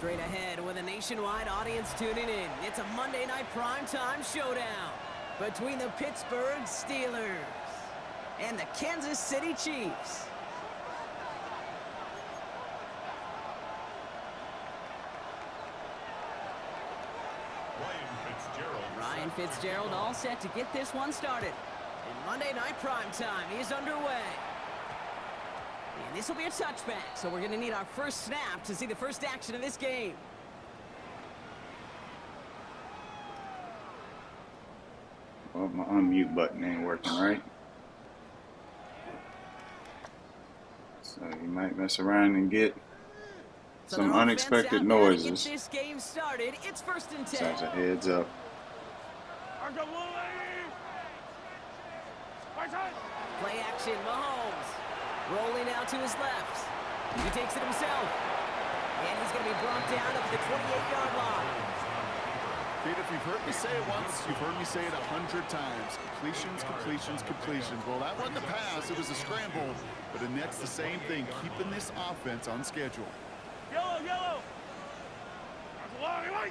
Straight ahead with a nationwide audience tuning in. It's a Monday night primetime showdown between the Pittsburgh Steelers and the Kansas City Chiefs. Ryan Fitzgerald all set to get this one started. And Monday night primetime is underway. And this will be a touchback, so we're going to need our first snap to see the first action of this game. Well, my unmute button ain't working right. So you might mess around and get some unexpected noises. Get this game started. It's 1st and 10. So as a heads up. Play action, Mahomes. Rolling out to his left. He takes it himself. And he's going to be brought down up to the 28-yard line. Pete, if you've heard me say it once, you've heard me say it 100 times. Completions, completions, completions. Well, that wasn't a pass. It was a scramble. But it next the same thing, keeping this offense on schedule. Yellow, yellow. Running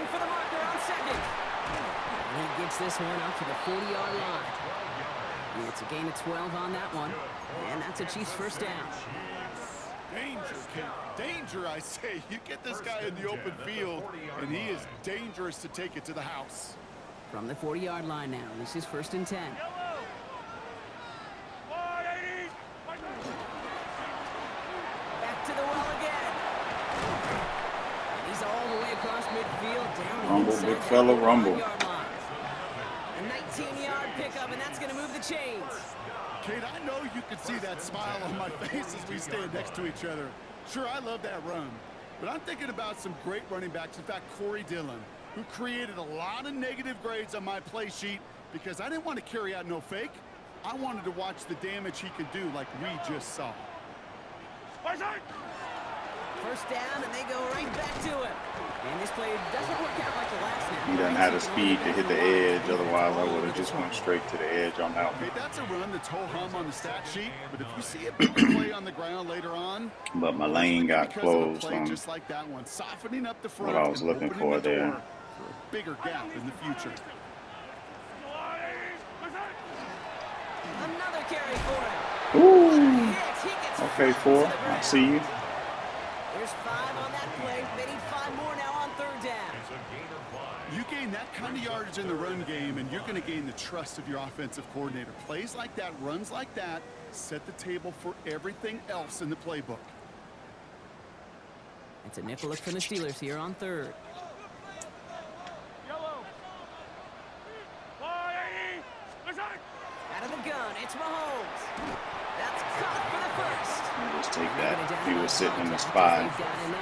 for the marker on second. And he gets this one out to the 40-yard line. It's a gain of 12 on that one. And that's a Chiefs first down. Danger, Kate. Danger, I say. You get this guy in the open field, and he is dangerous to take it to the house. From the 40-yard line now. This is 1st and 10. Back to the well again. And he's all the way across midfield. Down Rumble, inside big that fella, rumble. 45-yard line. A 19-yard pickup, and that's going to move the chains. Kate, I know you can see that smile on my face as we stand next to each other. Sure, I love that run. But I'm thinking about some great running backs. In fact, Corey Dillon, who created a lot of negative grades on my play sheet because I didn't want to carry out no fake. I wanted to watch the damage he could do like we just saw. First down, and they go right back to it. And this play doesn't work out like the last one. He doesn't have the speed to hit the edge. Otherwise, I would have just went straight to the edge on that one. Okay, that's a run that's ho-hum on the stat sheet. But if you see a bigger play on the ground later on, But my lane got closed on just like that one, softening up the front what I was looking for there. For a bigger gap in the future. Another carry for him. Ooh. He gets Okay, 4. I see you. There's 5 on that play. They need 5 more now on 3rd down. You gain that kind of yardage in the run game, and you're going to gain the trust of your offensive coordinator. Plays like that, runs like that, set the table for everything else in the playbook. It's a nickel look from the Steelers here on 3rd. Out of the gun, it's Mahomes. That's caught for the first. Just take that. If he was sitting in the spot,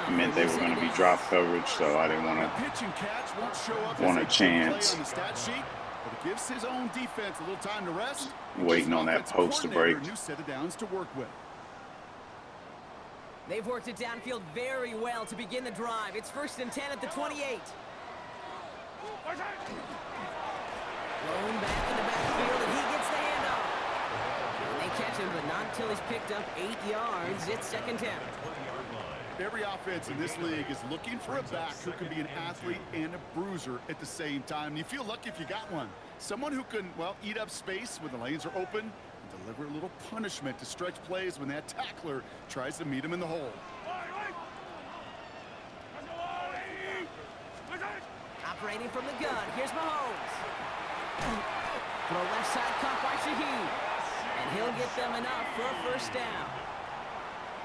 it meant they were going to be drop coverage, so I didn't want Pitch and catch won't show up Want as a big chance. play on the stat sheet, but it gives his own defense a little time to rest. Waiting on that post to break. A new set of downs to work with. They've worked it downfield very well to begin the drive. It's 1st and 10 at the 28. Rolling back in the backfield, and he gets the handoff. And they catch him, but not until he's picked up 8 yards. It's 2nd down. Every offense in this league is looking for a back who can be an athlete and a bruiser at the same time. You feel lucky if you got one. Someone who can, well, eat up space when the lanes are open and deliver a little punishment to stretch plays when that tackler tries to meet him in the hole. Operating from the gun, here's Mahomes. Throw left side caught by Shaheed. And he'll get them enough for a first down.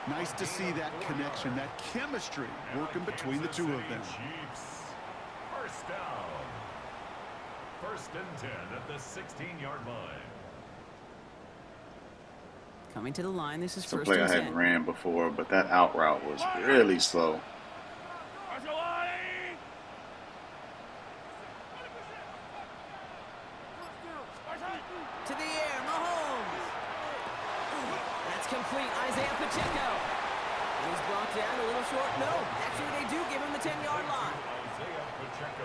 Nice to see that connection, that chemistry working between the two of them. First down. 1st and 10 at the 16-yard line. Coming to the line, this is to. It's a 1st play I and 10. hadn't ran before, but that out route was really slow. To the air, Mahomes. That's complete, Isaiah Pacheco. And he's brought down a little short. No, actually they do give him the 10-yard line.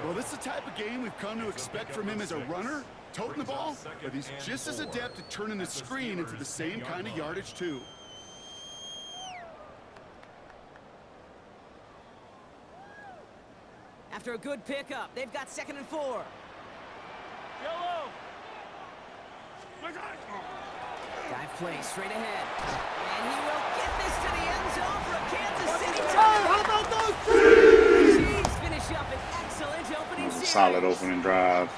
Well, this is the type of game we've come to expect from him as a runner, toting the ball, but he's just as adept at turning the screen into the same kind of yardage, too. After a good pickup, they've got 2nd and 4. Yellow. Dive play straight ahead. And he will get this to the end zone for a Kansas City touchdown. How about those? Chiefs finish up an excellent opening It was a series. solid opening drive.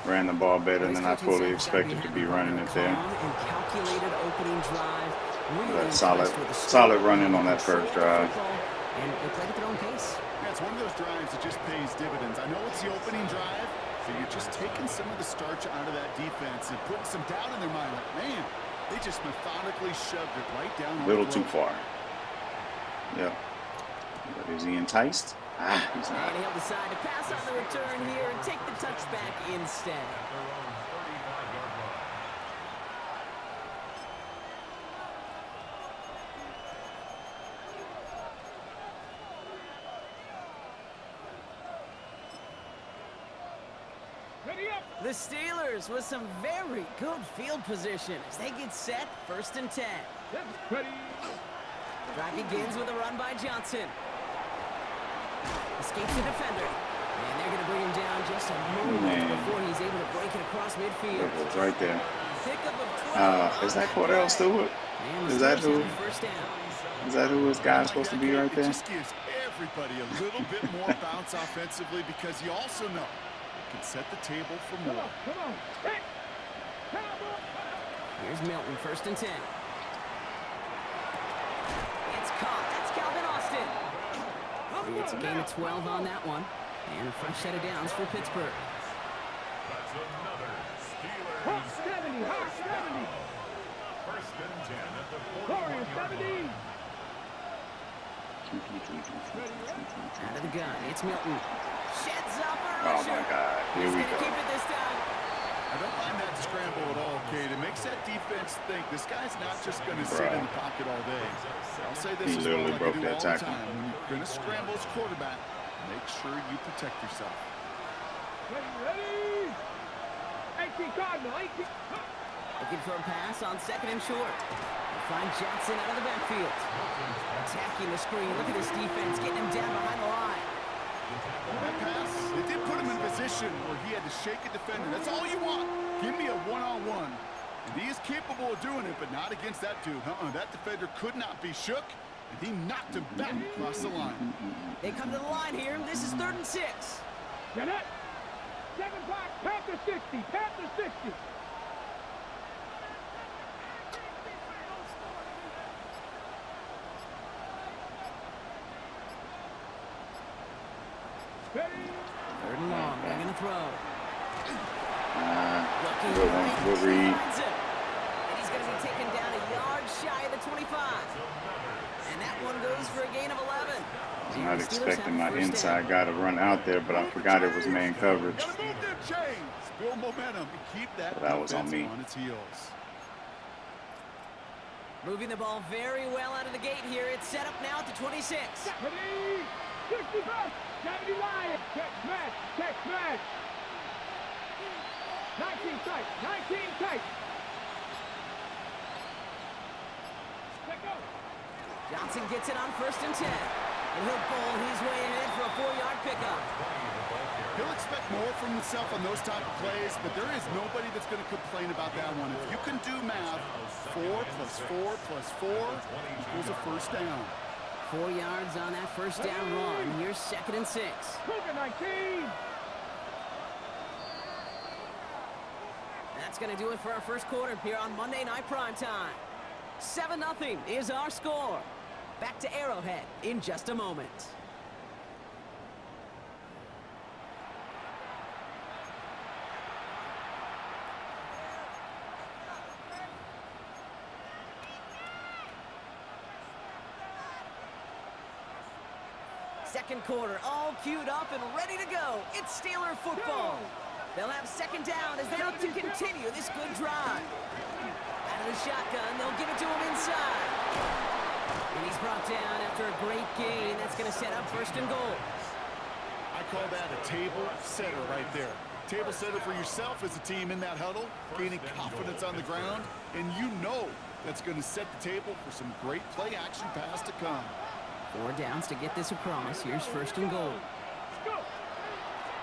Ran the ball better than I fully expected to be running it there. And calculated opening drive. Really But solid impressed with the solid speed running on and that first control of drive. the football, and they played at their own pace. Yeah, it's one of those drives that just pays dividends. I know it's the opening drive, so you're just taking some of the starch out of that defense and putting some doubt in their mind. Like, man, they just methodically shoved it right down. A little too far. Yep. But is he enticed? Ah, he's not. And he'll decide to pass on the return here and take the touchback instead. Their own 35-yard line. The Steelers with some very good field position as they get set 1st and 10. Drive begins with a run by Johnson. Escapes the defender. And they're going to bring him down just a moment Man. before he's able to break it across midfield. It was right there. Pickup of 12 Is that on Cordell play. Stewart? And the Is that Steelers who? have a first down. Is that who his guy's supposed to be right It there? just gives everybody a little bit more bounce offensively because you also know it can set the table for more. Here's Milton, 1st and 10. It's caught. That's Calvin Austin. It's a gain of 12 on that one. And a fresh set of downs for Pittsburgh. That's another Steelers. 1st and 10 at the 41-yard line. Out of the gun, it's Milton. Sheds up a Oh rusher. my God. Here He's we gonna go. keep it this time. I don't mind that scramble at all, Kate. It makes that defense think this guy's not just going to sit in the pocket all day. I'll say this He as literally well, broke like I do that all the tackle. time. When you're going to scramble as quarterback, make sure you protect yourself. Looking for a pass on 2nd and short. They find Jackson out of the backfield. Attacking the screen. Look at this defense getting him down behind the line. That pass, it did put him in a position where he had to shake a defender. That's all you want. Give me a one-on-one. And he is capable of doing it, but not against that dude. That defender could not be shook, and he knocked him back across the line. They come to the line here. This is 3rd and 6. Get it? 7 o'clock, Panther 60, Panther 60. Ready? 3rd and long. They're going to throw. Looking Good one. right. Good read. Finds him. And he's going to be taken down a yard shy of the 25. And that one goes for a gain of 11. I'm not The Steelers expecting have my first inside down. guy to run out there, but I forgot it was man coverage. Gotta move them chains. Build momentum and keep that That was on defense me. on its heels. Moving the ball very well out of the gate here. It's set up now at the 26. Ready? 65, 70 line. Check smash, check smash. 19 tight, 19 tight. Let go. Johnson gets it on 1st and 10. And he'll bowl his way ahead for a 4-yard pickup. He'll expect more from himself on those type of plays, but there is nobody that's going to complain about that one. If you can do math, 4 plus 4 plus 4 equals a first down. 4 yards on that first down run. Here's 2nd and 6. Cougar 19. That's going to do it for our first quarter here on Monday Night Primetime. 7-0 is our score. Back to Arrowhead in just a moment. Second quarter, all queued up and ready to go. It's Steeler football. They'll have 2nd down as they look to continue this good drive. Out of the shotgun, they'll give it to him inside. And he's brought down after a great gain. That's going to set up 1st and goal. I call that a table setter right there. Table setter for yourself as a team in that huddle, gaining confidence on the ground, and you know that's going to set the table for some great play action pass to come. 4 downs to get this across. Here's 1st and goal. Go.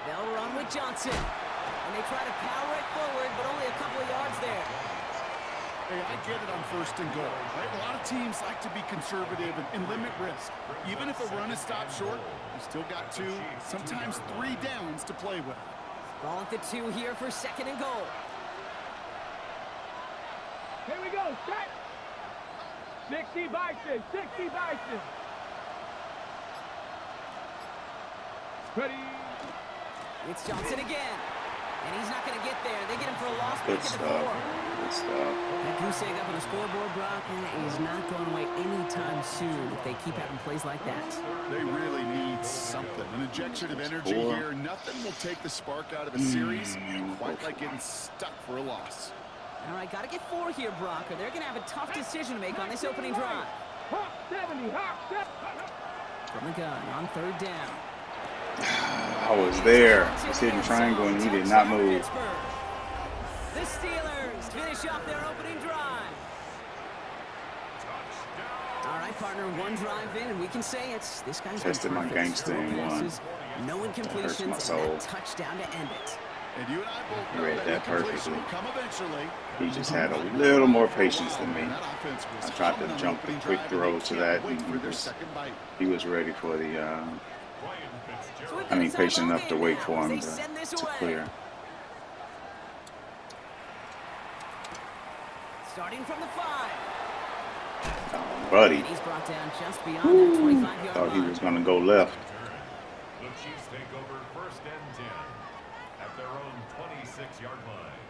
They'll run with Johnson. And they try to power it forward, but only a couple of yards there. Hey, I get it on 1st and goal, right? A lot of teams like to be conservative and limit risk. Even if a run is stopped short, you still got 2, sometimes 3 downs to play with. Ball at the 2 here for 2nd and goal. Here we go, set. 60 Bison, 60 Bison. Ready. It's Johnson again. And he's not going to get there. They get him for a loss back Good at the stuff. 4. Good stuff. That goose egg up on the scoreboard, Brock, is not going away anytime soon if they keep having plays like that. They really need something. An injection of energy here. Nothing will take the spark out of a series quite like getting stuck for a loss. All right, got to get 4 here, Brock, or they're going to have a tough decision to make on this opening drive. Hop 70, hop 70. From the gun on 3rd down. I was there. He's hitting triangle and he did not move. The Steelers finish off their opening drive. All right, partner, 1 drive in, and we can say it's this guy's Tested my gangster in one. No incompletions, and soul. a touchdown to end it. And you and I both know Read that incompletion perfectly. will come eventually. He just had a little more patience than me. I tried to jump the quick throw to that, and he was ready for the, patient enough to wait for him to clear. Starting from the 5. Oh, buddy. And he's brought down just beyond that 25-yard Thought he line. was going to go left. The Chiefs take over 1st and 10 at their own 26-yard line.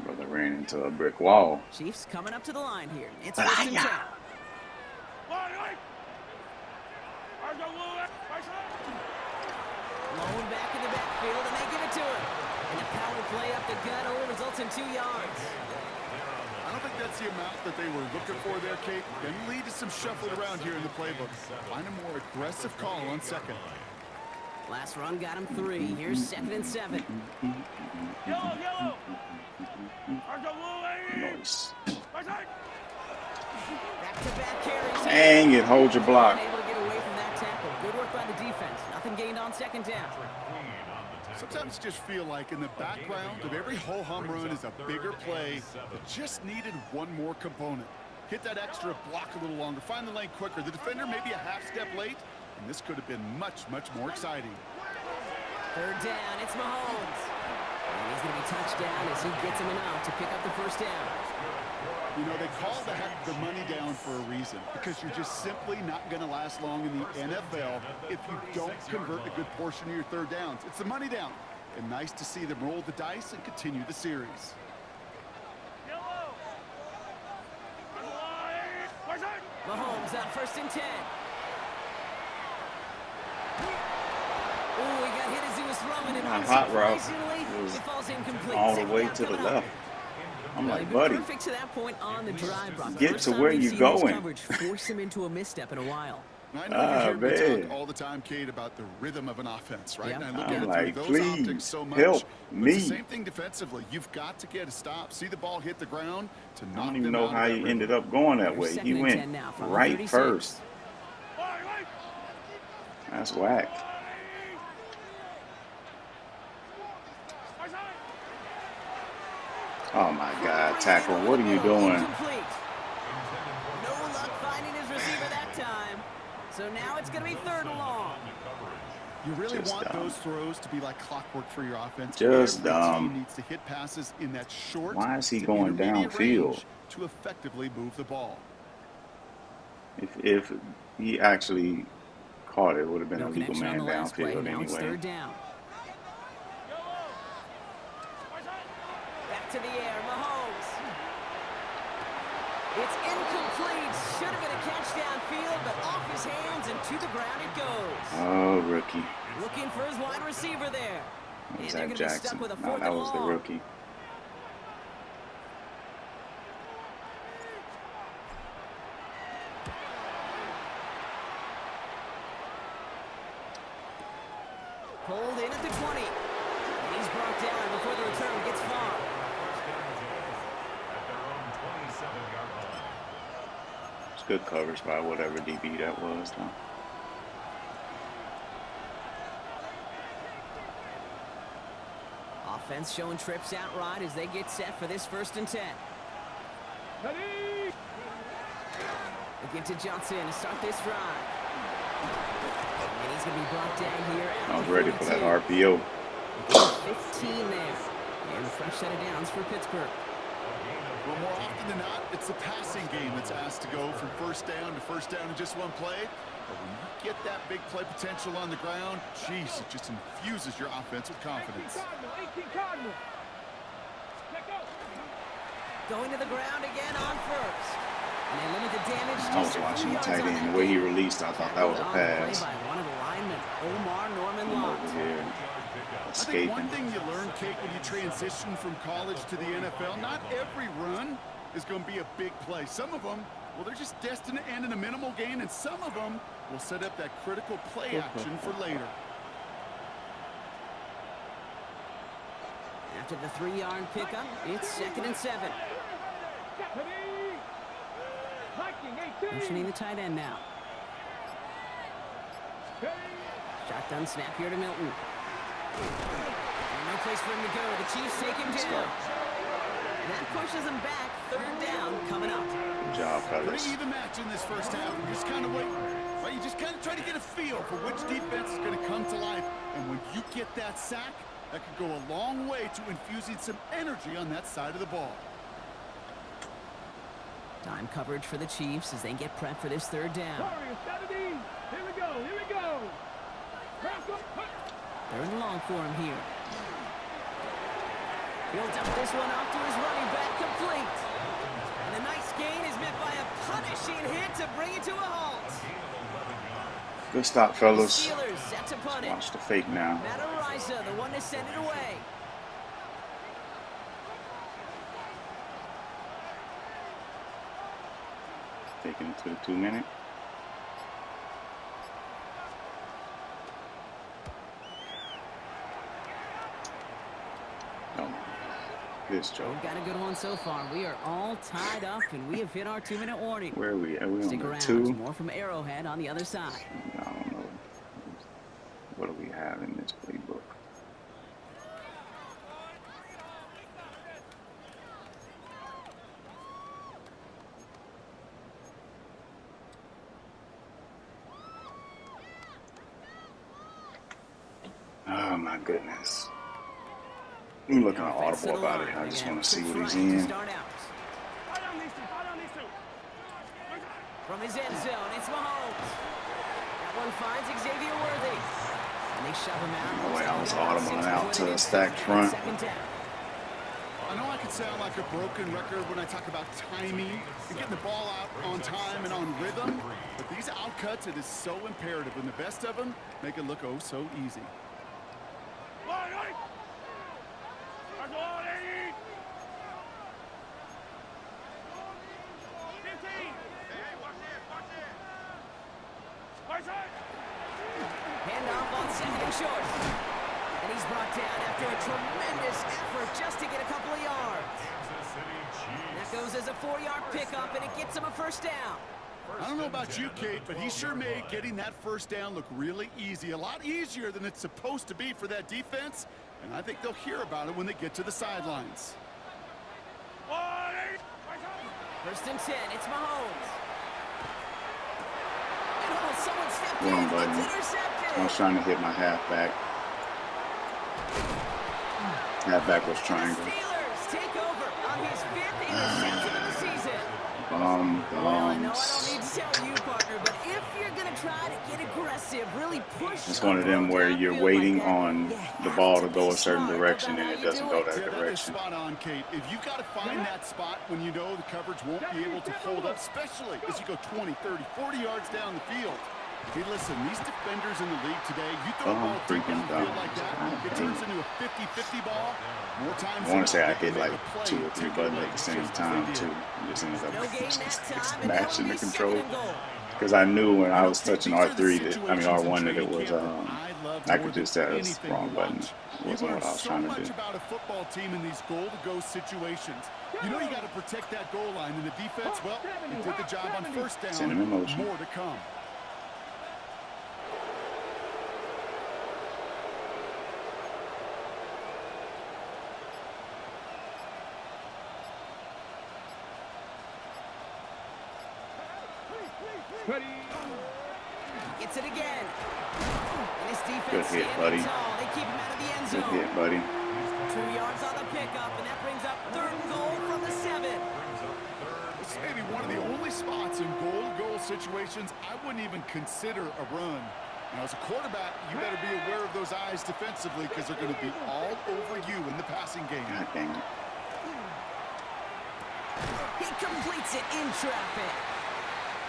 Brother ran into a brick wall. Chiefs coming up to the line here. It's 1st and 10. Blown back in the backfield, and they give it to him. And the power play up the gut only results in 2 yards. I don't think that's the amount that they were looking for there, Kate. Can lead to some shuffle around here in the playbook. Find a more aggressive call on 2nd. Last run got him 3. Here's 2nd and 7. Yellow. Nice. Back-to-back carries. Dang it, hold your block. Able to get away from that tackle. Good work by the defense. Nothing gained on 2nd down. Sometimes just feel like in the background of every ho-hum run is a bigger play that just needed one more component. Hit that extra block a little longer, find the lane quicker. The defender may be a half step late, and this could have been much, much more exciting. 3rd down, it's Mahomes. And he's going to be touched down as he gets him enough to pick up the 1st down. You know, they call the money down for a reason, because you're just simply not going to last long in the NFL if you don't convert a good portion of your 3rd downs. It's the money down. And nice to see them roll the dice and continue the series. Mahomes out 1st and 10. Oh, he got hit as he was throwing it. My hot route Surprisingly, was it falls incomplete. all the Second way down to the coming up. left. I'm Well, like, he'd been buddy, perfect to that point on the drive, Brock. get First to time where we've you seen this going. coverage force him into a misstep in a while. I know you hear me man. talk all the time, Kate, about the rhythm of an offense, right? Yeah. And I look I'm at it like, through those please, optics so much. help But it's the me. same thing defensively. You've got to get a stop, see the ball hit the ground to I knock don't even them know out how of he that rhythm. ended up going that way. Second He and went 10 now from the right 36. first. That's whack. Oh my God, tackle! What are you doing? Incomplete. No luck finding his receiver that time. So now it's going to be 3rd and long. You really Just want dumb. those throws to be like clockwork for your offense. Just Every dumb. team needs to hit passes in that short Why is he to going intermediate downfield? range to effectively move the ball. If he actually caught it, it would have been No a legal connection on man the last play. downfield Now it's anyway. 3rd down. Back to the air, Mahomes. It's incomplete. Should have been a catch downfield, but off his hands and to the ground it goes. Oh, rookie. Looking for his wide receiver there. And they're Zach going to be Jackson. stuck with a No, 4th that and was the long. rookie. Pulled in at the 20. And he's brought down before the return gets far. At their own 27-yard line. It's good coverage by whatever DB that was, though. Offense showing trips out right as they get set for this 1st and 10. Ready? They give to Johnson to start this drive. And he's going to be brought down here. I was ready for that RPO. 15 there. And a fresh set of downs for Pittsburgh. Well, more often than not, it's the passing game that's asked to go from first down in just one play. But when you get that big play potential on the ground, geez, it just infuses your offense with confidence. 18 Cardinal. Let go. Going to the ground again on 1st. And they limit the damage to I was watching the tight end. The way he released, I thought that was a pass. By one of the linemen, Omar Norman I'm Lott. over here I think escaping. one thing you learn, Kate, when you transition from college to the NFL, not every run is going to be a big play. Some of them, well, they're just destined to end in a minimal gain, and some of them will set up that critical play action for later. After the 3-yard pickup, it's 2nd and 7. Ready? Viking 18. Motioning the tight end now. Ready? Shotgun snap here to Milton. And no place for him to go. The Chiefs take him down. And that pushes him back. 3rd down coming up. Good job, fellas. Pretty even match in this first half. You just kind of wait. Right? You just kind of try to get a feel for which defense is going to come to life. And when you get that sack, that could go a long way to infusing some energy on that side of the ball. Time coverage for the Chiefs as they get prepped for this 3rd down. Warriors 70. Here we go. Here we go. Malcolm, put. 3rd and long for him here. He'll dump this one off to his running back, complete. And a nice gain is met by a punishing hit to bring it to a halt. Good stop, The fellas. Steelers set to punt it. Watch the fake now. Matt Araiza, the one to send it away. Taking it to the 2-minute. Oh, this joke. We've got a good one so far. We are all tied up, and we have hit our 2-minute warning. Where are we? Are we on Stick the around. 2? More from Arrowhead on the other side. I don't know. What do we have in this playbook? Oh my goodness. I'm looking at Offense to the audible about it. line. I just Again, want to see quick what he's right to in. start out. From his end zone, it's Mahomes. That one finds Xavier Worthy. And they shove him out. No way, I was About audibling 6 out to foot a in. stacked front. 2nd down. I know I could sound like a broken record when I talk about timing and getting the ball out on time and on rhythm, but these outcuts, it is so imperative, and the best of them make it look oh so easy. Handoff on 2nd and short. And he's brought down after a tremendous effort just to get a couple of yards. Kansas City And that Chiefs. goes as a 4-yard pickup, and it gets him a 1st down. I don't know about you, Kate, but he sure made getting that 1st down look really easy, a lot easier than it's supposed to be for that defense, and I think they'll hear about it when they get to the sidelines. 1st and 10, it's Mahomes. And oh, someone stepped Wrong in, button. it's intercepted. I was trying to hit my halfback. Halfback was triangle. Steelers take over on his 5th interception of the season. Bombs. Well, I know I don't need to tell you, partner, but if you're going to try to get aggressive, really push. It's one of them where you're waiting on the ball to go a certain direction and it doesn't go that Yeah, that is direction. spot on, Kate. If you've got to find that spot when you know the coverage won't be able to hold up, especially as you go 20, 30, 40 yards down the field. Hey, listen, these defenders in the league today, you throw a ball deep freaking downfield like that, it dumb. turns into a 50-50 ball. More times I want to say I than hit not, like they make a 2 or play 3 to buttons go at the same just as time they too. did. Just ended No up gain that just time, and that smashing will the be 2nd control. and goal. Because I knew when I was You know, touching these are the R3 that, I mean situations in R1 that it training was, camp that love I more could than just tell it's anything wrong you button. watch. You Wasn't learn what I was so trying to much do. about a football team in these goal-to-go situations. You know you got to protect that goal line, and the defense, well, they did the job on 1st down. Send him in motion. More to come. Ready. Gets it again. And his defense Good hit, standing buddy. tall. They keep him out of the end Good zone. hit, buddy. 2 yards on the pickup, and that brings up 3rd and goal from the 7. It's maybe one of the only spots in goal-to-goal situations I wouldn't even consider a run. Now, as a quarterback, you better be aware of those eyes defensively because they're going to be all over you in the passing game. God dang it. He completes it in traffic.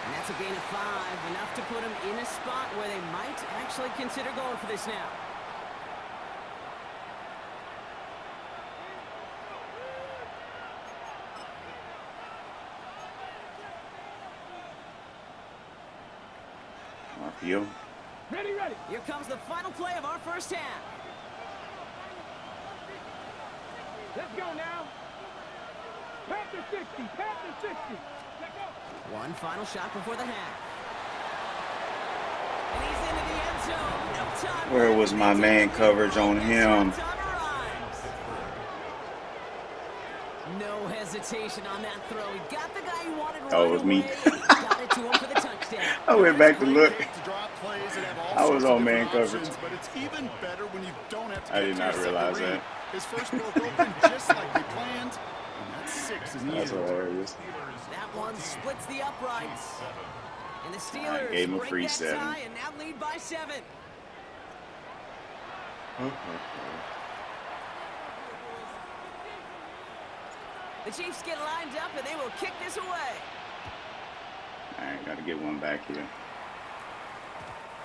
And that's a gain of 5, enough to put him in a spot where they might actually consider going for this now. RPO. Ready, ready. Here comes the final play of our first half. Let's go now. Panther 60, Panther 60. Let's go. One final shot before the half. And he's into the end zone. No time. Where was my man coverage on him? No hesitation on that throw. He got the guy he wanted right Oh, it was me. away, and he got it to him for the touchdown. I went back to look. To drop plays and have all I was sorts of on man different coverage. options, but it's even better when you don't have to I get did to not your realize second read. that. His first broke open just like they planned, and that's 6 in the That's end. hilarious. That one splits the uprights. And the Steelers gave him a break free that 7. tie and now lead by 7. The Chiefs get lined up and they will kick this away. Alright, gotta get one back here.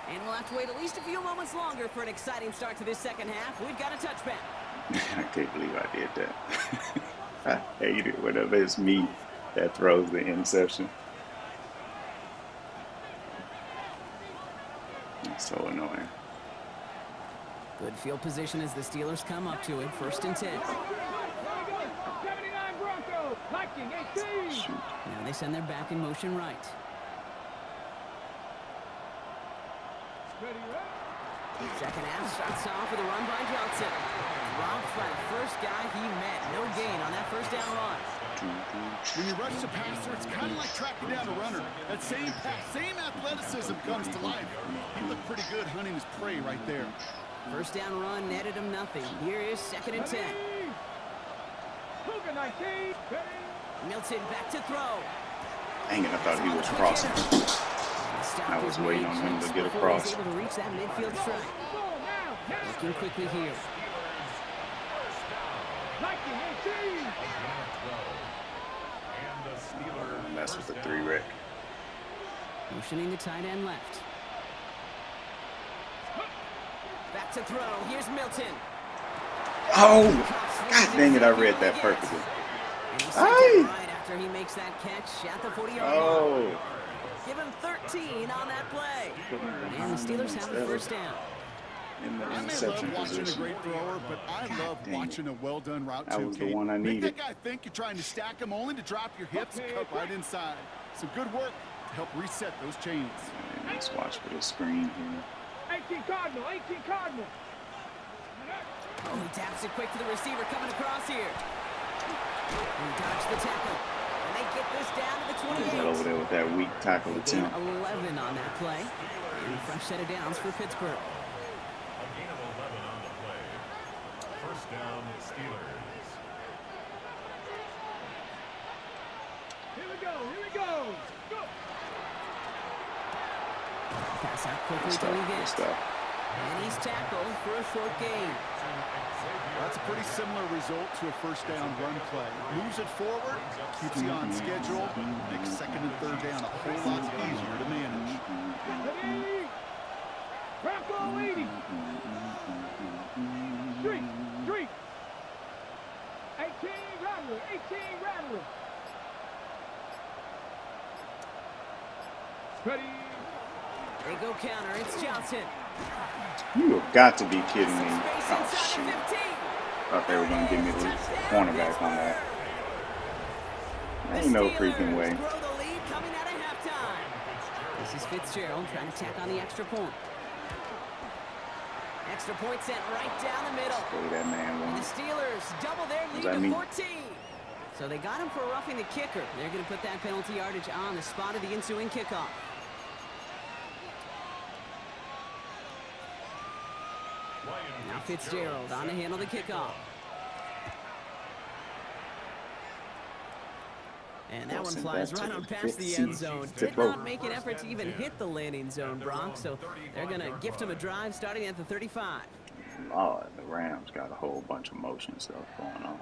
And we'll have to wait at least a few moments longer for an exciting start to this second half. We've got a touchback. I can't believe I did that. I hate it whenever it's me that throws the interception. It's so annoying. Good field position as the Steelers come up to it. 1st and 10. 79 Broncos. Viking 18. Shoot. Now they send their back in motion right. Ready, ready. Second half starts off with a run by Johnson. Dropped by the first guy he met. No gain on that first down run. When you rush the passer, it's kind of like tracking down a runner. That same pass, same athleticism comes to life. He looked pretty good hunting his prey right there. First down run netted him nothing. Here is 2nd and 10. Cougar 19. Ready. Milton back to throw. Dang it, I thought he was crossing. I was waiting on him to get across. He's able to reach that midfield strike. Go now. Now. Working quickly here. Viking 18. That's with the 3 rec. Motioning the tight end left. Back to throw. Here's Milton. Oh! God dang it, I read that perfectly. And he sends Aye. it right after he makes that catch at the 40-yard line. Oh! Give him 13 on that play. And the Steelers have the first down. In the I may love interception watching a position. great thrower, but I love dang it. watching a well-done route That too, was the Kate. one I Make needed. that guy think you're trying to stack him only to drop your hips and cut right inside. Some good work to help reset those chains. And let's watch for the screen here. 18 Cardinal. 18 Cardinal. Oh, he taps it quick to the receiver coming across here. He dodged the tackle. And they get this down to the Get 28. that over there with that weak tackle Gain attempt. 11 on that play. And a fresh set of downs for Pittsburgh. A gain of 11 on the play. First down, Steelers. Here we go. Here we go. Go. Pass out Good quickly stuff, till he good gets. stuff. And he's tackled for a short gain. That's a pretty similar result to a first down run play. Moves it forward, keeps you on schedule, makes 2nd and 3rd down a whole lot easier to manage. Ready. Bronco 80. Street. Street. 18 Rattler. 18 Rattler. Ready. They go counter. It's Johnson. You have got to be kidding me. Space Oh, inside shoot. the 15. Thought they were going to give me the cornerback on that. The Ain't no Steelers freaking way. grow the lead coming out of halftime. This is Fitzgerald trying to tack on the extra point. Extra point sent right down the middle. Play that man And the one. Steelers double their lead that to me? 14. So they got him for roughing the kicker. They're going to put that penalty yardage on the spot of the ensuing kickoff. Now Fitzgerald on to handle the kickoff. And that one Forcing flies that right to on the past the 15th end zone. to Did throw. not make an effort to even hit the landing zone, Brock. So they're going to gift him a drive starting at the 35. Lord, the Rams got a whole bunch of motion stuff going on.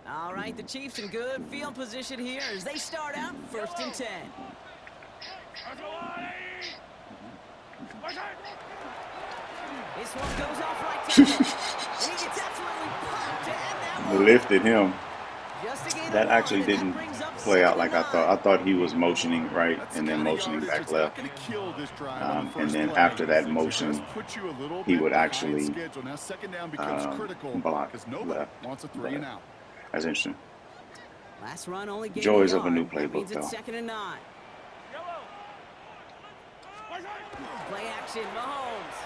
All right, the Chiefs in good field position here as they start out 1st and 10. This one goes off right to him. And he gets absolutely pumped to end that They one. lifted him. Just to gain That a actually yard, and didn't that brings up play out 2nd like I and thought. 9. I thought he was motioning right That's and the then kind of motioning yardage back that's left. not gonna kill this drive on the And first then play. after that Just motion, put you a little he bit would behind actually schedule. Now 2nd down becomes critical block because nobody left. wants a 3 and out. That's interesting. Last run only gained Joys a of a new yard. That playbook, means it's though. 2nd and 9. Play action, Mahomes.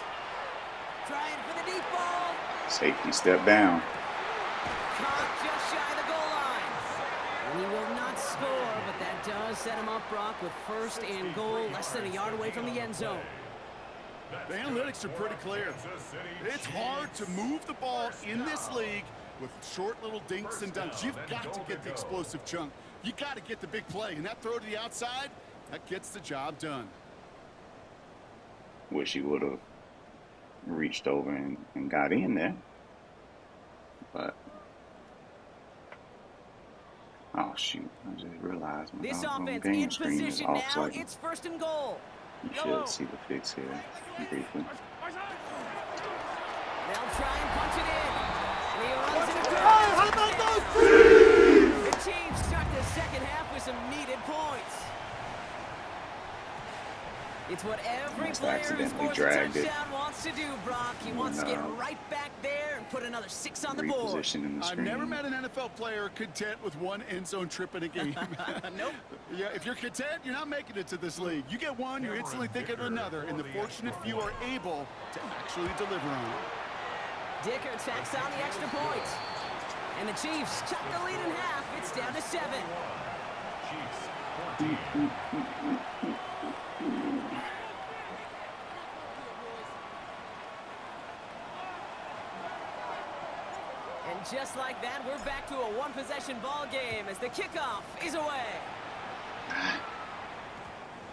Trying for the deep ball. Safety step down. Caught just shy of the goal line. And he will not score, but that does set him up, Brock, with 1st and goal, less than a yard away from the end zone. The analytics are pretty clear. It's hard to move the ball in this league with short little dinks and dunks. You've got to get the explosive chunk. You got to get the big play, and that throw to the outside, that gets the job done. Wish he would have reached over and got in there. But, oh, shoot. I just realized my This doggone offense game in screen is position off. now. So It's 1st and goal. you should see the fix here briefly. They'll try and punch it in. And he runs it across. How about those? The Chiefs start the 2nd half with some needed points. It's what every Must player who accidentally scores a dragged it. touchdown wants to do, Brock. He wants to get right back there and put another 6 on the board. Repositioning the I've screen. never met an NFL player content with one end zone trip in a game. Nope. Yeah, if you're content, you're not making it to this league. You get one, you're instantly thinking of another, and the fortunate few are able to actually deliver on it. Dicker tacks on the extra point. And the Chiefs chop the lead in half. It's down to 7. Chiefs 14. And just like that, we're back to a one-possession ball game as the kickoff is away.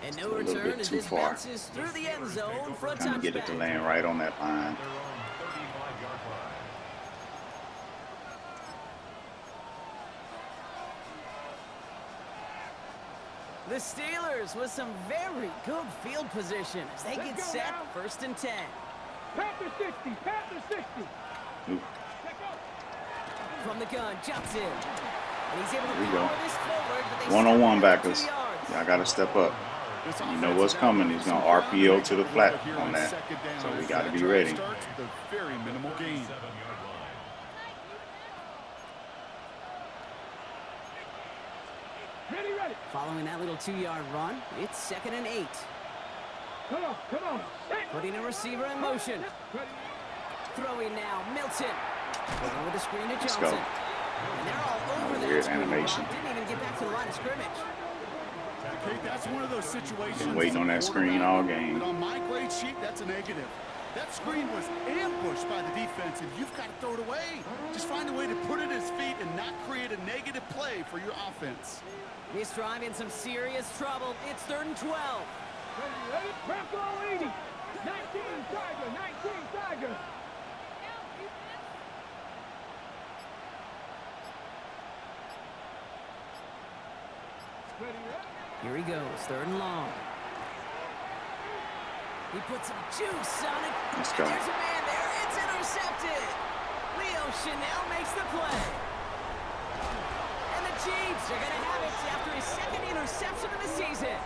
And no a little return bit as too this far. bounces through the end zone for a Trying to get it to touchback. land right on that line. Their own 35-yard line. The Steelers with some very good field position as they get Let's go set now. 1st and 10. Panther 60. Panther 60. Oof. From the gun, jumps in. And he's able to There we go. power this forward, but they One-on-one stop him at backers. 2 yards. Y'all got to step up. This You know offensive what's effort coming. for He's some gonna ground RPO make to the it flat here on that. 2nd down. So we As gotta that be drive ready. starts with a very minimal gain. 7-yard line. Ready, ready. Following that little 2-yard run, it's 2nd and 8. Come on, come on. Hey. Putting a receiver in motion. Ready. Throwing now, Milton. Going with the screen to Let's Johnson. go. And they're all over that Weird screen. animation. Brock. Didn't even get back to the line of scrimmage. Okay, that's one of those situations. Been waiting on that screen all game. But on my grade sheet, that's a negative. That screen was ambushed by the defense, and you've got to throw it away. Just find a way to put it at his feet and not create a negative play for your offense. This drive in some serious trouble. It's 3rd and 12. Ready, ready. Prep all 80. 19 Tiger. 19 Tiger. Ready, ready. Here he goes, 3rd and long. He puts some juice on it. Let's And go. there's a man there. It's intercepted. Leo Chanel makes the play. And the Chiefs are going to have it after his 2nd interception of the season.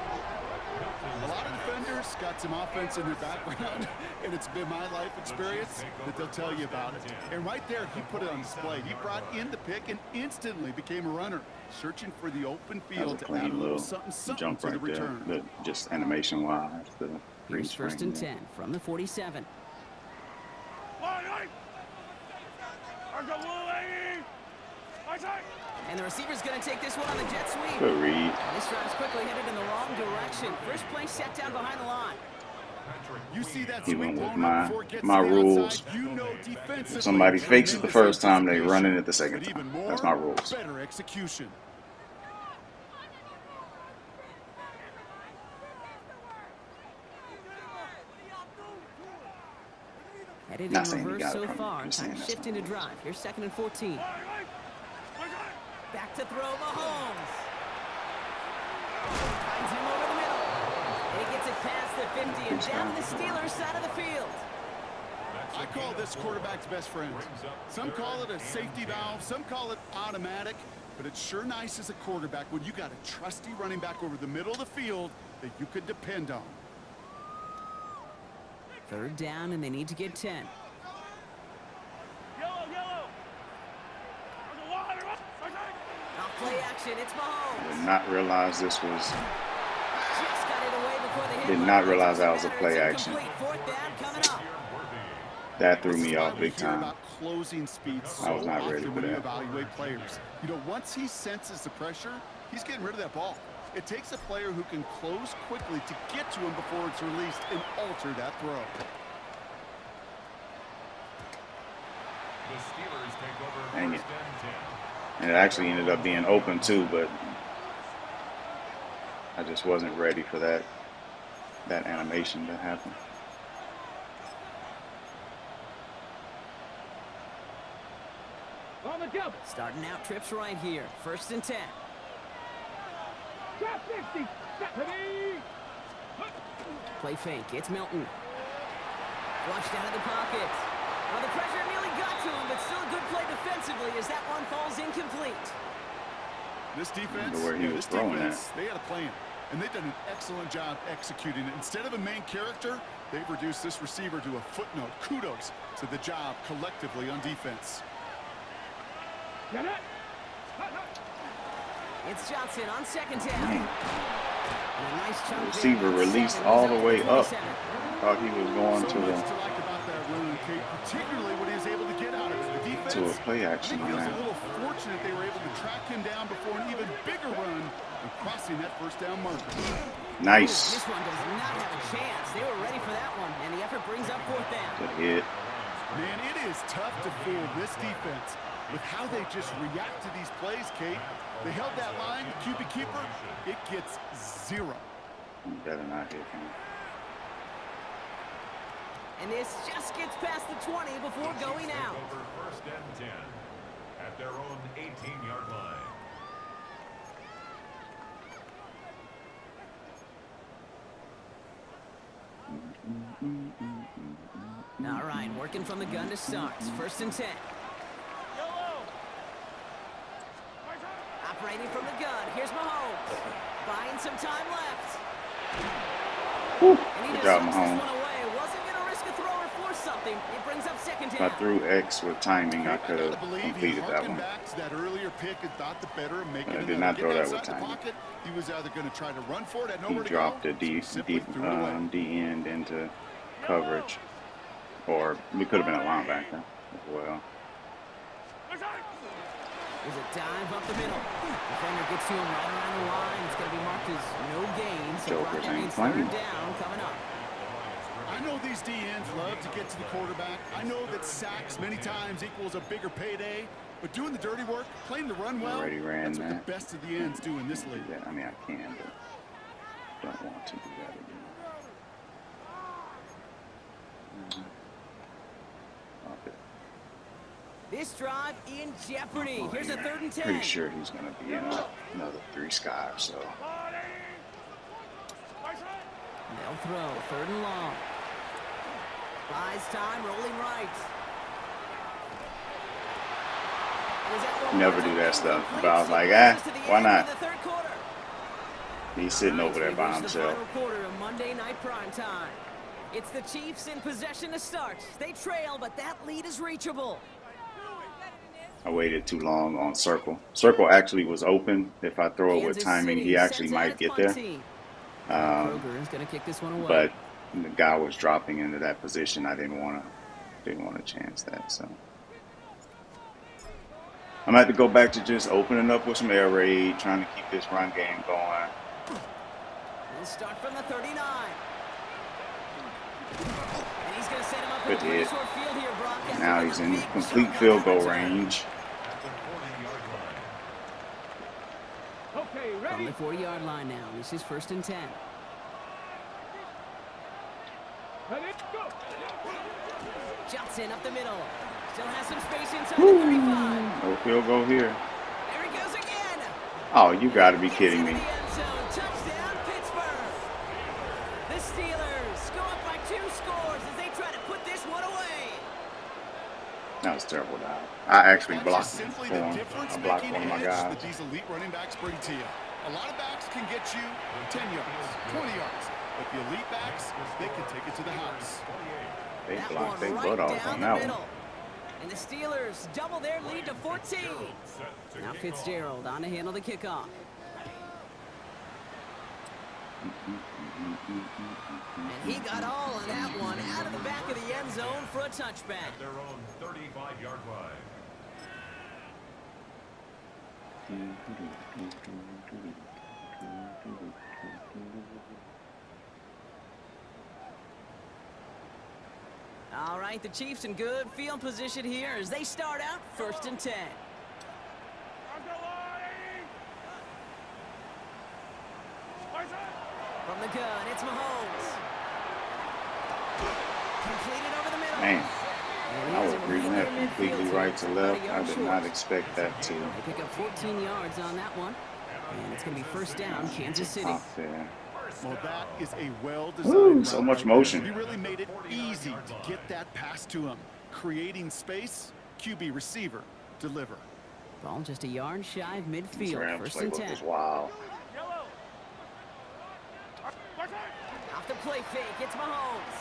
A lot of defenders got some offense in their background, and it's been my life experience that they'll tell you about it. And right there, he put it on display. He brought in the pick and instantly became a runner, searching for the open That was field a to add a clean little little something jump to the right there. return. But just animation-wise, the Here's freeze 1st frame and there. 10 from the 47. And the receiver's going to take this one on the jet sweep. Good read. This drive's quickly headed in the wrong direction. First play set down behind the line. You see that Even sweep with blown up before it gets my to the rules, outside, you know defensively if somebody fakes it the first time, they run it the but second even time. more, That's my rules. better execution. Headed Not in saying he reverse got it so from me. far. Just Time saying to that's shift into drive. Here's 2nd and 14. Back to throw Mahomes. Finds him over the middle. And he gets it past the 50 and down the Steelers' side of the field. I call this quarterback's best friend. Some call it a safety valve, some call it automatic, but it's sure nice as a quarterback when you got a trusty running back over the middle of the field that you could depend on. 3rd down, and they need to get 10. Off play action, it's Mahomes. Did not realize this was. Just got it away before the hit. Did not realize that was a play action. 4th down coming up. That threw This is me why off we big hear time. about closing speed so I was not ready often for when you that. evaluate players. You know, once he senses the pressure, he's getting rid of that ball. It takes a player who can close quickly to get to him before it's released and alter that throw. The Steelers take over Dang it. 1st and 10. And it actually ended up being open too, but I just wasn't ready for that animation to happen. On the jump. Starting out trips right here. 1st and 10. Trap 60. Stephanie. Play fake. It's Milton. Flushed out of the pocket. Well, the pressure nearly got to him, but still a good play defensively as that one falls incomplete. This defense, Where he was this throwing defense, they had a plan, and they've done an excellent job executing it. Instead of a main character, they've reduced this receiver to a footnote. Kudos to the job collectively on defense. Get it. It's Johnson on 2nd down. And a nice chunk The there receiver on released 7. all He's the up to way up. 27. Thought he was going So to much the to like about that run, Kate, particularly when he was able to get out of it. The defense, to a play I action think, on feels a that. little fortunate they were able to track him down before an even bigger run and crossing that 1st down marker. Nice. This one does not have a chance. They were ready for that one, and the effort brings up 4th down. Good hit. Man, it is tough to fool this defense with how they just react to these plays, Kate. They held that line, the QB keeper, it gets 0. You better not hit him. And this just gets past the 20 before going Take out. over 1st and 10 at their own 18-yard line. All right, working from the gun to start. 1st and 10. Operating from the gun. Here's Mahomes. Buying some time left. Whew. And he Good just job, sucks this Mahomes. one away. Wasn't going to risk a throw or force something. It brings up 2nd If down. I threw X with timing, I could gotta have believe he completed that harkened one. back to that earlier pick and thought the better of making I it did another. not throw Getting that with outside the timing. pocket, he was either going to try to run for it, had He nowhere to dropped go, the D so he simply threw it away. D end into coverage, or we could have been a linebacker as well. There's a dive up the middle. Defender gets to him right around the line. It's going to be marked as no gain. So Jokers Brock, that ain't means playing. 3rd down coming up. I know these DNs love to get to the quarterback. I know that sacks many times equals a bigger payday, but doing the dirty work, playing the run well, Already ran that's what that. the best of the ends do in this league. I mean, I can, but don't want to do that again. Okay. This drive in jeopardy. Here's a 3rd and 10. Pretty sure he's going to be in another 3 skies, so They'll throw. 3rd and long. Buys time, rolling right. Was that one never more do time that stuff. incomplete? But I was like, Brings us to the why end not? of the 3rd quarter. He's sitting over there We've by reached himself. The final quarter of Monday Night Prime Time. It's the Chiefs in possession to start. They trail, but that lead is reachable. I waited too long on Circle. Circle actually was open. If I throw it with Kansas timing, City he actually sends out might its get punt there. team. Um, Kroger is going to kick this one away. but the guy was dropping into that position. I didn't want to chance that. So I'm gonna have to go back to just opening up with some air raid, trying to keep this run game going. We'll start from the 39. And he's going to set him up Good in a hit. short field here, Brock. Now he's in complete field goal range. Okay, From ready? the 40-yard line now. This is 1st and 10. Ready, go. Johnson up the middle. Still has some space inside the 35. No field goal here. There he goes again. Oh, you got to be kidding Into me. the end zone. Touchdown, Pittsburgh. The Steelers go up by 2 scores as they try to put this one away. That was terrible, dog. I actually That's blocked just him simply for the him. I difference blocked making one of my edge guys. that these elite running backs bring to you. A lot of backs can get you 10 yards, 20 yards, but the elite backs, they can take it to the house. They That blocked one their right butt off down on the that one. middle. And the Steelers double their lead to 14. Now Fitzgerald on to handle the kickoff. And he got all of that one out of the back of the end zone for a touchback. Their own 35-yard line. All right, the Chiefs in good field position here as they start out 1st and 10. From the gun, it's Mahomes. Completed over the middle. Man, And I he was has it reading right that there midfield completely here. right to About left. a I yard did short. not expect that to They pick up 14 yards on that one. And it's going to be 1st down, Kansas City. pop there. Well, that is a well-designed Ooh, route so much right there. motion. He really made it easy to get that pass to him. Creating space, QB receiver, deliver. Ball just a yard shy of This midfield. Rams 1st and playbook 10. is wild. Off the play fake, it's Mahomes.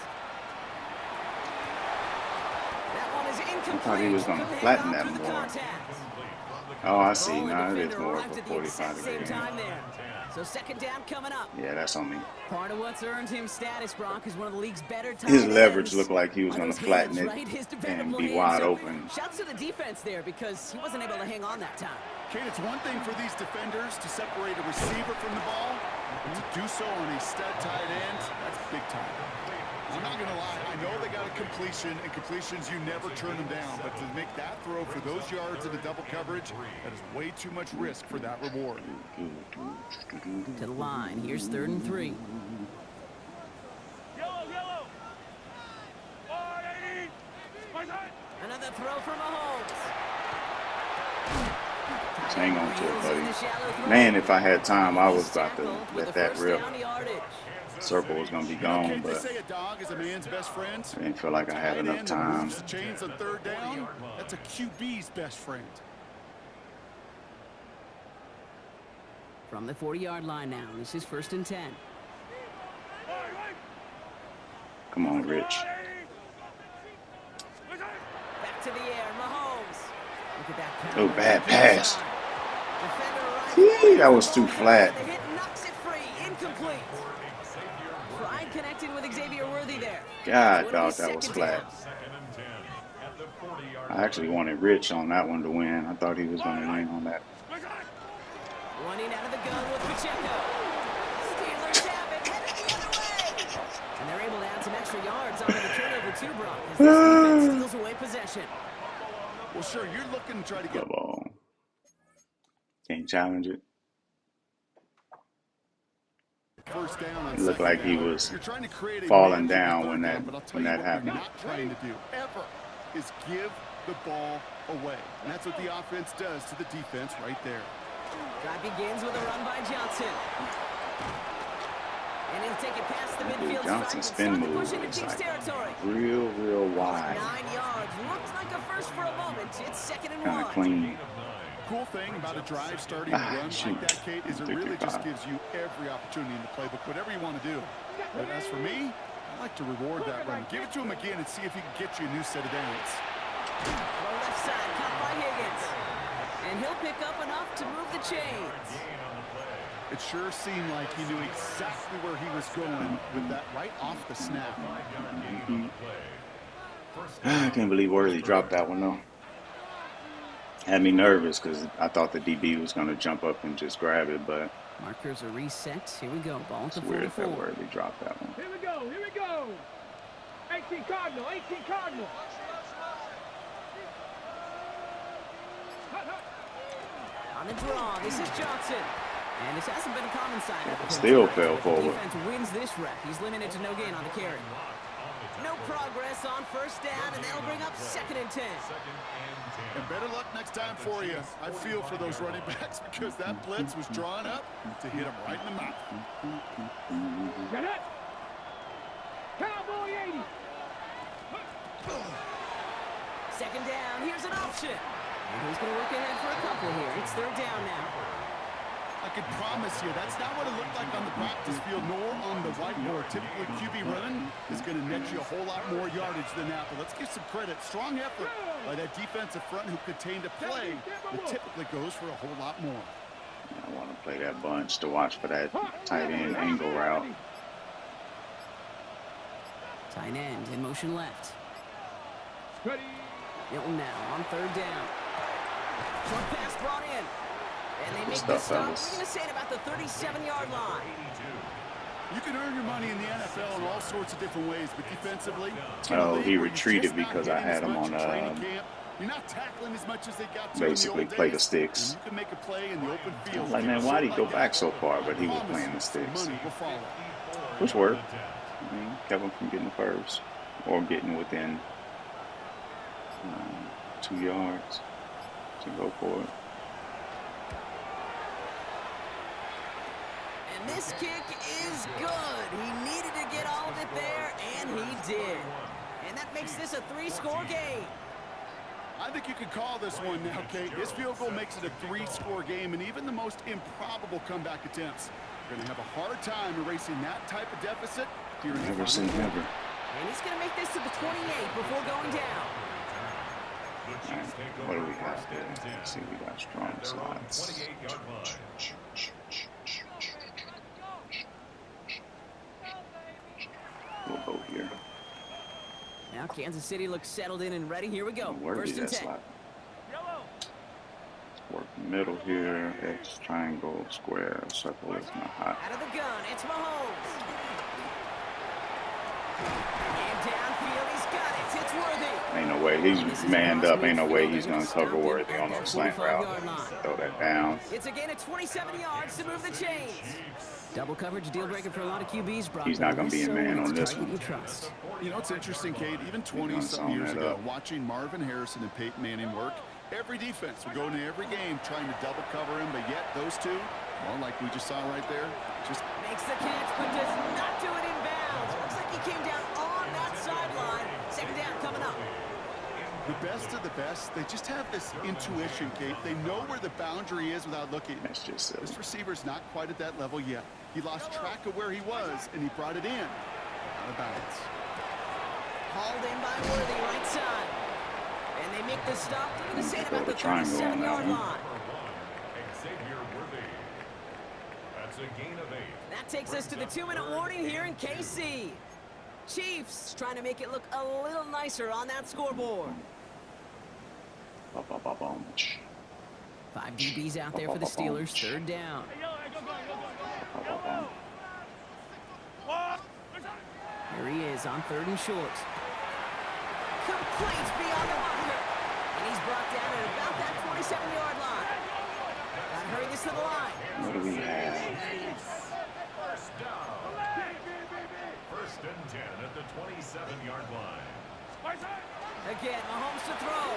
That one is incomplete. thought he was gonna Couldn't hang flatten on that through the more. contact. Oh, I see. Ball and Now it is defender more of arrived a at the exact 45 same degree. time there. So 2nd down coming up. Yeah, that's on me. Part of what's earned him status, Brock, is one of the league's better tight His ends. leverage looked like he was Are going those to flatten hands, it right? His and dependable be hands. wide So open. Shouts to the defense there because he wasn't able to hang on that time. Kate, it's one thing for these defenders to separate a receiver from the ball, but to do so on a stud tight end, that's big time. I'm not going to lie. I know they got a completion, and completions, you never turn them down. But to make that throw for those yards in the double coverage, that is way too much risk for that reward. To the line. Here's 3rd and 3. Yellow. 180. Another throw for Mahomes. Just hang on to it, Reels in the buddy. shallow throw. Man, if I had time, I was about to Tackled with let the that 1st rip. down yardage. Circle was going to be You know, gone, Kate, they but say a dog is a man's best friend. I didn't feel like I had Tight enough end that time. moves the chains on 3rd down, that's a QB's best friend. From the 40-yard line now. This is 1st and 10. Come on, Rich. Back to the air. Mahomes. Look at that. Oh, bad pass. Defender arrives. Gee, that was too flat. The hit knocks it free. Incomplete. Pride connecting with Xavier Worthy there. God, So it'll dog, be that was 2nd flat. down. 2nd and 10 at the 40-yard I actually wanted Rich on that one to win. I thought he was going to win on that. Running out of the gun with Pacheco. Steelers have it, headed the other way. And they're able to add some extra yards onto the turnover too, Brock, as this defense steals away possession. Well, sure, you're looking to try to get Come on. Can't challenge it. first down on It looked 2nd like he down. was You're trying to create a falling man-to-man down 3rd when that- down, but I'll tell when you that what happened. You're not trying to do ever is give the ball away. And that's what the offense does to the defense right there. Drive begins with a run by Johnson. And he'll take it past the midfield Dude, Johnson's stripe spin and start to move push into is Chiefs like territory. real wide. 9 yards. Looked like a first for a moment. It's 2nd and Kind 1. of clean. Cool thing about a drive starting a run shoot. like that, Kate, is it really just 55. gives you every opportunity in the playbook, whatever you want to do. But as for me, I like to reward that run. Give it to him again and see if he can get you a new set of downs. The left side caught by Higgins. And he'll pick up enough to move the chains. It sure seemed like he knew exactly where he was going with that right off the snap. I can't believe Worthy dropped that one, though. Had me nervous because I thought the DB was going to jump up and just grab it, but Markers are reset. Here we go. Ball at it's the weird 44. that Worthy dropped that one. Here we go, here we go. 18 Cardinal, 18 Cardinal. Hut, hut. On the draw, this is Johnson. And this hasn't been a common sight. of him Still tonight, fell but the forward. Defense wins this rep. He's limited to no gain on the carry. No progress on first down, and that'll bring up 2nd and 10. And better luck next time for you. I feel for those running backs because that blitz was drawn up to hit him right in the mouth. Get it. Cowboy 80. 2nd down, here's an option. And he's going to work ahead for a couple here. It's 3rd down now. I can promise you that's not what it looked like on the practice field nor on the whiteboard. Typically, QB running is going to net you a whole lot more yardage than that. But let's give some credit. Strong effort by that defensive front who contained a play that typically goes for a whole lot more. I want to play that bunch to watch for that tight end angle route. Tight end in motion left. Ready. Hilton now on 3rd down. Short pass brought in. And they make Good the stuff, stop. We're fellas. going to say it about the 37-yard line. You can earn your money in the NFL in all sorts of different ways, but defensively, Oh, he retreated because I had him on you're not tackling as much as they got to basically in the old play the days. sticks. And you can make a play in the open I field. was like, man, why'd he go back so far? But he was playing the sticks, Money will follow. which worked. I mean, kept him from getting first or getting within 2 yards to go for it. And this kick is good. He needed to get all of it there, and he did. And that makes this a 3-score game. I think you could call this one now, Kate. This field goal makes it a 3-score game, and even the most improbable comeback attempts are going to have a hard time erasing that type of deficit here in the Never final say quarter. never. And he's going to make this to the 28 before going down. All right, what do we got there? Let's see, we got strong slots. 28-yard line. We'll go here. Now Kansas City looks settled in and ready. Here we go. Worthy 1st and that 10. slot. Work middle here. X, triangle, square, circle is not hot. Out of the gun, it's Mahomes. And downfield, he's got it. It's Worthy. Ain't no way. He's manned up. Ain't no way he's going to cover Worthy on no slant route. Throw that down. It's a gain of 27 yards to move the chains. Double coverage deal breaker for a lot of QBs. Brock, He's not gonna be in so man it's on this target one. you trust. You know, it's interesting, Kate, even gonna 20-something zone years that ago, up. watching Marvin Harrison and Peyton Manning work, every defense would go into every game trying to double cover him, but yet those two, well, like we just saw right there, just Makes the catch, but does not do it in bounds. Looks like he came down on that sideline. 2nd down coming up. the best of the best. They just have this intuition, Kate. They know where the boundary is without looking. That's just silly. This receiver's not quite at that level yet. He lost track of where he was, and he brought it in. Out of bounds. Hauled in by Worthy, right side. And they make the stop. They're going to say it Throw about the the triangle on that 37-yard one. line. Xavier Worthy. That's a gain of 8. That takes us to the 2-minute warning here in KC. Chiefs trying to make it look a little nicer on that scoreboard. Bum, bum, bum, bum. 5 DBs out there for the Steelers. 3rd down. Bum, bum, bum. Here he is on 3rd and short. Complete beyond the marker. And he's brought down at about that 27-yard line. Gotta hurry this to the line. What do we have? First down. 1st and 10 at the 27-yard line. Again, Mahomes to throw.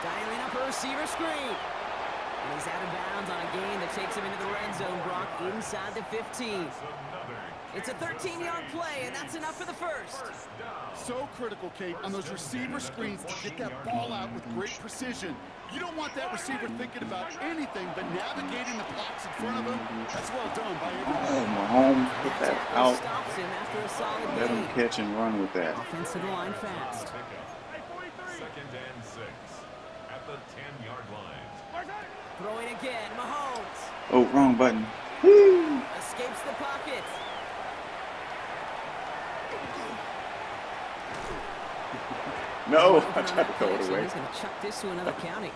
Dialing up a receiver screen. And he's out of bounds on a gain that takes him into the red zone, Brock, inside the 15. It's a 13-yard play, and that's enough for the first. So critical, Kate, on those receiver screens to get that ball out with great precision. You don't want that receiver thinking about anything but navigating the blocks in front of him. That's well done by everyone. Oh, Mahomes, put that out. Stops him after a solid Let him gain. catch and run with that. Offense to the line fast. 2nd and 6 at the 10-yard line. Throwing again, Mahomes. Oh, wrong button. Woo! Escapes the pocket. No, I Open on tried to that throw it connection. away. He's going to chuck this to another county.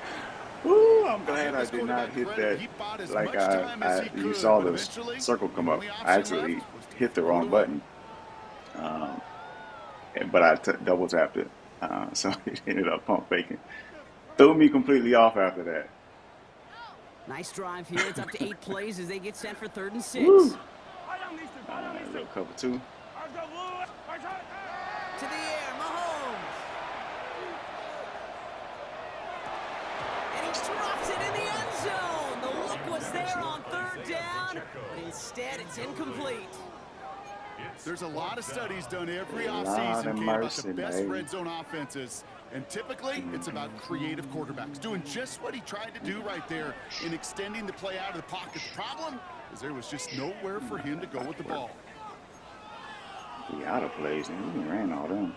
Ooh, I'm I'll glad give I this did not quarterback hit credit. that. He bought as Like much time as he you could, saw but the eventually circle come the up. only I option actually left was to hit the throw it wrong away. button, um, but I double tapped it, so it ended up pump faking. Threw me completely off after that. Nice drive here. It's up to 8 plays as they get set for 3rd and 6. Woo! Ball Little cover 2. To the air, Mahomes. And he drops it in the end zone. The look was there on 3rd down, but instead it's incomplete. There's a lot of studies done every Lord offseason, have Kate, about mercy, the best man. red zone offenses. And typically, it's about creative quarterbacks doing just what he tried to do right there in extending the play out of the pocket. The problem is there was just nowhere for him to go with the ball. We out of plays, and we ran all them.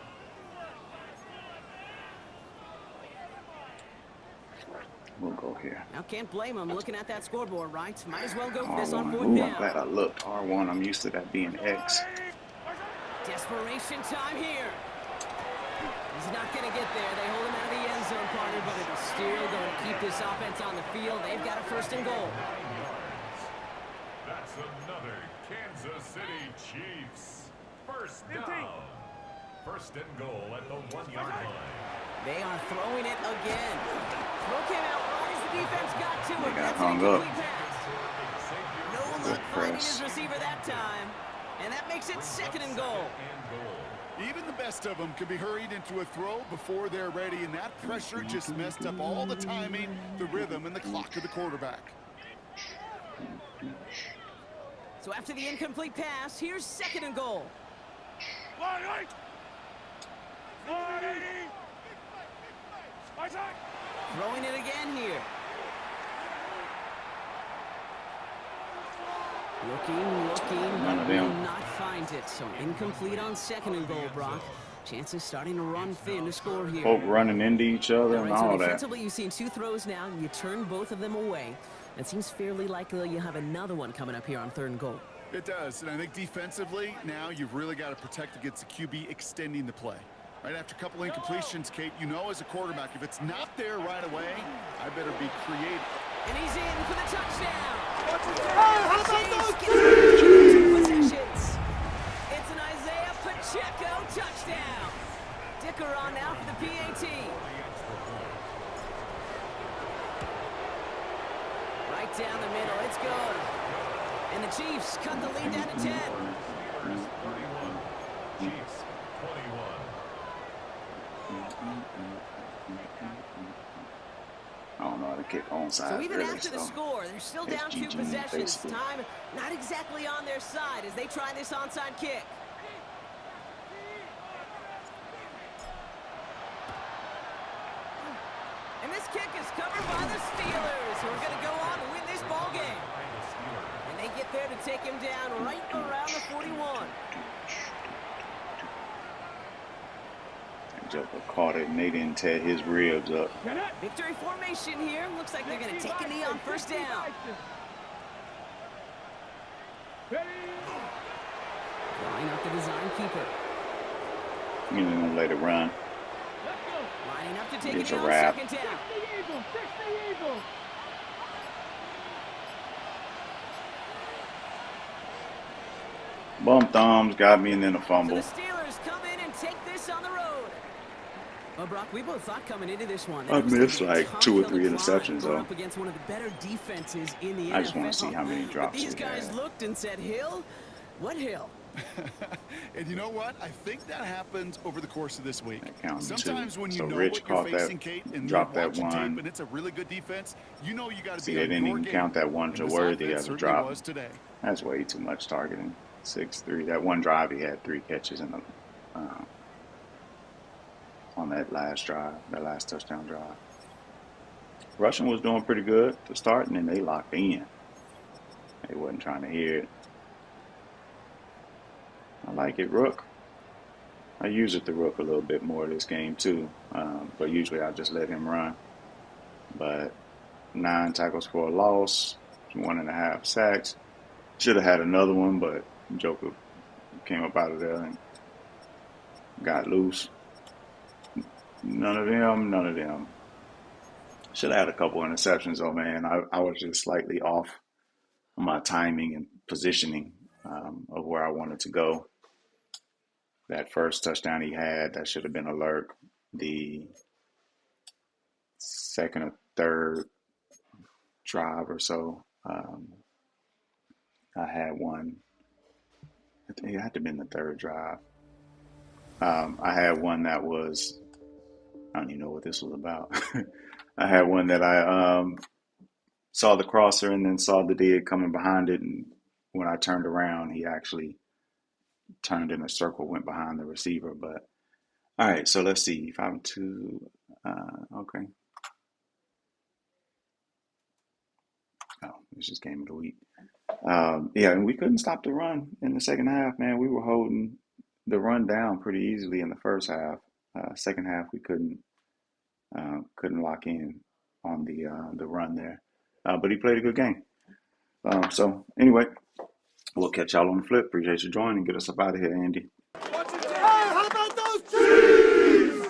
We'll go here. Now can't blame him looking at that scoreboard, right? Might as well go for this on R1. 4th Ooh, I'm down. glad I looked. R1, I'm used to that being X. Desperation time here. He's not going to get there. They hold him out of the end zone, partner, but it is still going to keep this offense on the field. They've got a 1st and goal. That's another Kansas City Chiefs. 1st down. 1st and goal at the 1-yard line. They are throwing it again. Throw came out right as the defense got to They it. got That's hung an up. incomplete pass. No luck finding his receiver that time. And that makes it 2nd and goal. Even the best of them can be hurried into a throw before they're ready, and that pressure just messed up all the timing, the rhythm, and the clock of the quarterback. So after the incomplete pass, here's 2nd and goal. Throwing it again here. Looking, None but of will them. not find it. So incomplete on 2nd and goal, Brock. Chances starting to run thin to score here. Folk running into each other All and right, so all that. defensively, you've seen 2 throws now, and you turn both of them away. It seems fairly likely you have another one coming up here on 3rd and goal. It does, and I think defensively, now you've really got to protect against the QB extending the play. Right after a couple incompletions, Kate, you know as a quarterback, if it's not there right away, I better be creative. And he's in for the touchdown. How about those Two possessions. It's an Isaiah Pacheco touchdown. Dicker on now for the PAT. Right down the middle, it's good. And the Chiefs cut the lead down to 10. Chiefs 21. I don't know how to kick onside. So even really, after the so score, they're still it's down 2 GG, possessions. basically. Time not exactly on their side as they try this onside kick. And this kick is covered by the Steelers, who are going to go on to win this ball game. And they get there to take him down right around the 41. Joker caught it and they didn't tear his ribs up. Victory formation here. Looks like they're going to take a knee on 1st down. Drawing up the design keeper. You know, gonna let it run. Lining up to take It's it a down wrap. 2nd down. Bum thumbs got me and then a So fumble. the Steelers come in and take this on the road. Well, Brock, we both thought coming into this one. I've missed like tough 2 or hill 3 to climb interceptions going though. up against one of the better defenses in the NFL. I just want to see how many But drops these he guys had. looked and said, Hill? What Hill? And you know what? I think that happens over the course of this week. That counts, too. Sometimes when you So know Rich what you're caught that, facing, Kate, and dropped you're that watching tape, one. and it's a really good defense, you know you got to See, be they on didn't your even game. count that one And to this Worthy offense as a certainly drop. was today. That's way too much targeting. 6-3. That one drive he had 3 catches in the, on that last drive, that last touchdown drive. Russian was doing pretty good to start, and then they locked in. They wasn't trying to hear it. I like it, Rook. I use it to Rook a little bit more this game too, but usually I just let him run. But 9 tackles for a loss, 1.5 sacks. Should have had another one, but Joker came up out of there and got loose. None of them. Should have had a couple interceptions though, man. I was just slightly off on my timing and positioning of where I wanted to go. That first touchdown he had, that should have been alert. The second or third drive or so, I had one. I think it had to have been the third drive. I had one that was, I don't even know what this was about. I had one that I saw the crosser and then saw the dig coming behind it. And when I turned around, he actually turned in a circle, went behind the receiver. But all right, so let's see. 5-2. Okay. Oh, it's just game of the week. Yeah, and we couldn't stop the run in the second half, man. We were holding the run down pretty easily in the first half. Second half, we couldn't lock in on the run there. But he played a good game. So anyway, we'll catch y'all on the flip. Appreciate you joining. Get us up out of here, Andy.